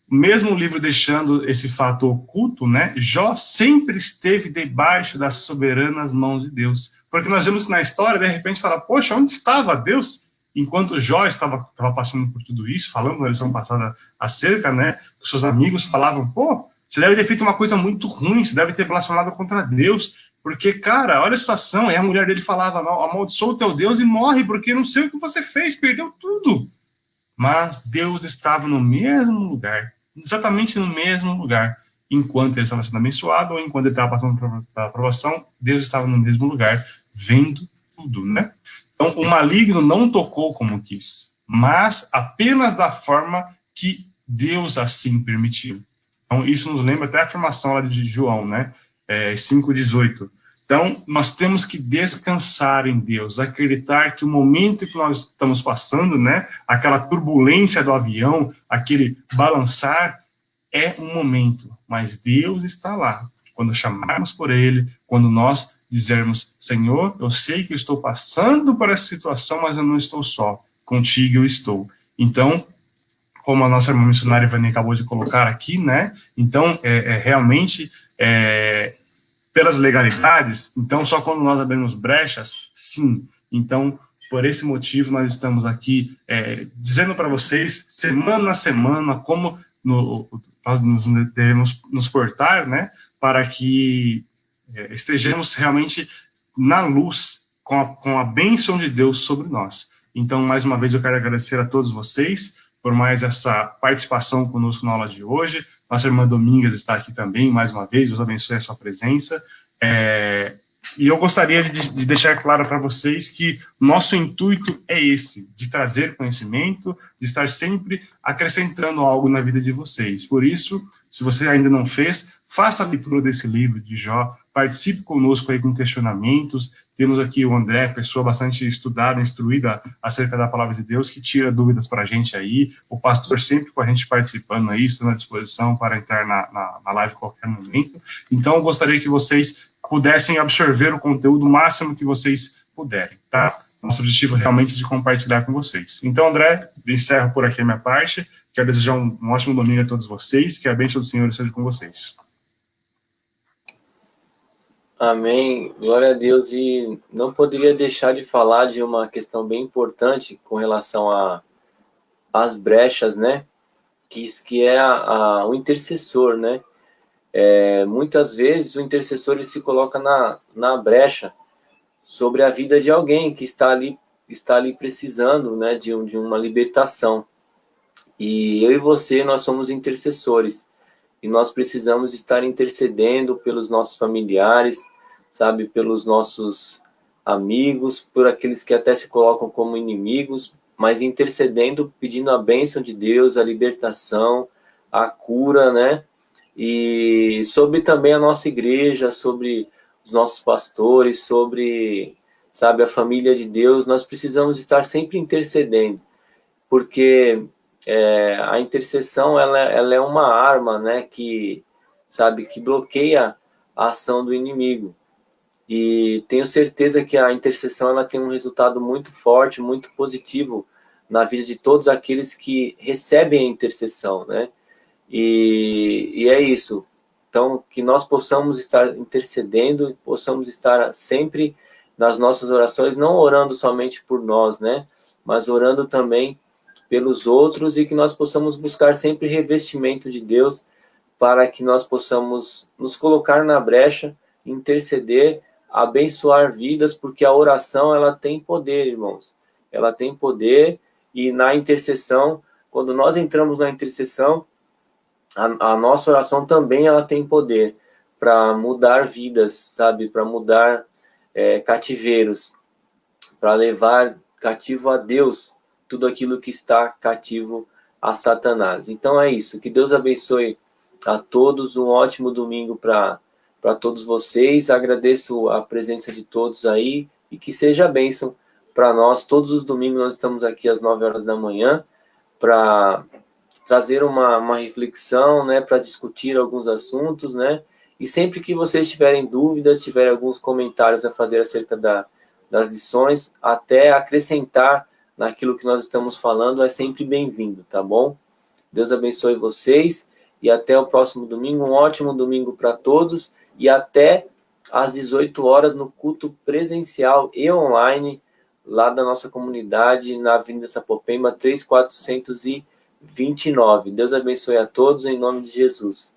B: mesmo o livro deixando esse fato oculto, né, Jó sempre esteve debaixo das soberanas mãos de Deus. Porque nós vemos na história, de repente, falar, poxa, onde estava Deus? Enquanto Jó estava passando por tudo isso, falando na lição passada acerca, né, os seus amigos falavam, pô, você deve ter feito uma coisa muito ruim, você deve ter blasfemado contra Deus, porque, cara, olha a situação, e a mulher dele falava, amaldiçoa o teu Deus e morre, porque não sei o que você fez, perdeu tudo. Mas Deus estava no mesmo lugar, exatamente no mesmo lugar, enquanto ele estava sendo abençoado, ou enquanto ele estava passando pela aprovação, Deus estava no mesmo lugar, vendo tudo, né? Então, o maligno não tocou como quis, mas apenas da forma que Deus assim permitiu. Então, isso nos lembra até a afirmação lá de João, né? 5,18. Então, nós temos que descansar em Deus, acreditar que o momento que nós estamos passando, né, aquela turbulência do avião, aquele balançar, é um momento, mas Deus está lá. Quando chamarmos por Ele, quando nós dizermos, Senhor, eu sei que eu estou passando por essa situação, mas eu não estou só, contigo eu estou. Então, como a nossa irmã missionária Ivani acabou de colocar aqui, né, então, realmente, pelas legalidades, então só quando nós abrimos brechas, sim. Então, por esse motivo, nós estamos aqui dizendo para vocês, semana a semana, como nós devemos nos portar, né, para que estejamos realmente na luz, com a bênção de Deus sobre nós. Então, mais uma vez, eu quero agradecer a todos vocês por mais essa participação conosco na aula de hoje. Nossa irmã Domingas está aqui também, mais uma vez, Deus abençoe a sua presença. E eu gostaria de deixar claro para vocês que nosso intuito é esse, de trazer conhecimento, de estar sempre acrescentando algo na vida de vocês. Por isso, se você ainda não fez, faça a leitura desse livro de Jó, participe conosco aí com questionamentos. Temos aqui o André, pessoa bastante estudada, instruída acerca da palavra de Deus, que tira dúvidas para a gente aí. O pastor sempre com a gente participando aí, estando à disposição para entrar na live a qualquer momento. Então, eu gostaria que vocês pudessem absorver o conteúdo máximo que vocês puderem, tá? Nosso objetivo é realmente de compartilhar com vocês. Então, André, encerro por aqui a minha parte. Quero desejar um ótimo domingo a todos vocês, que a bênção do Senhor seja com vocês.
A: Amém, glória a Deus. E não poderia deixar de falar de uma questão bem importante com relação às brechas, né? Que é o intercessor, né? Muitas vezes o intercessor ele se coloca na brecha sobre a vida de alguém que está ali precisando, né, de uma libertação. E eu e você, nós somos intercessores. E nós precisamos estar intercedendo pelos nossos familiares, sabe, pelos nossos amigos, por aqueles que até se colocam como inimigos, mas intercedendo, pedindo a bênção de Deus, a libertação, a cura, né? E sobre também a nossa igreja, sobre os nossos pastores, sobre, sabe, a família de Deus, nós precisamos estar sempre intercedendo, porque a intercessão ela é uma arma, né, que, sabe, que bloqueia a ação do inimigo. E tenho certeza que a intercessão ela tem um resultado muito forte, muito positivo na vida de todos aqueles que recebem a intercessão, né? E é isso. Então, que nós possamos estar intercedendo e possamos estar sempre nas nossas orações, não orando somente por nós, né? Mas orando também pelos outros e que nós possamos buscar sempre revestimento de Deus para que nós possamos nos colocar na brecha, interceder, abençoar vidas, porque a oração ela tem poder, irmãos. Ela tem poder e na intercessão, quando nós entramos na intercessão, a nossa oração também ela tem poder para mudar vidas, sabe? Para mudar cativeiros, para levar cativo a Deus tudo aquilo que está cativo a Satanás. Então é isso. Que Deus abençoe a todos. Um ótimo domingo para todos vocês. Agradeço a presença de todos aí e que seja bênção para nós. Todos os domingos nós estamos aqui às 9 horas da manhã para trazer uma reflexão, né, para discutir alguns assuntos, né? E sempre que vocês tiverem dúvidas, tiverem alguns comentários a fazer acerca das lições, até acrescentar naquilo que nós estamos falando, é sempre bem-vindo, tá bom? Deus abençoe vocês e até o próximo domingo. Um ótimo domingo para todos e até às 18 horas no culto presencial e online lá da nossa comunidade na Avenida Sapopemba 3429. Deus abençoe a todos em nome de Jesus.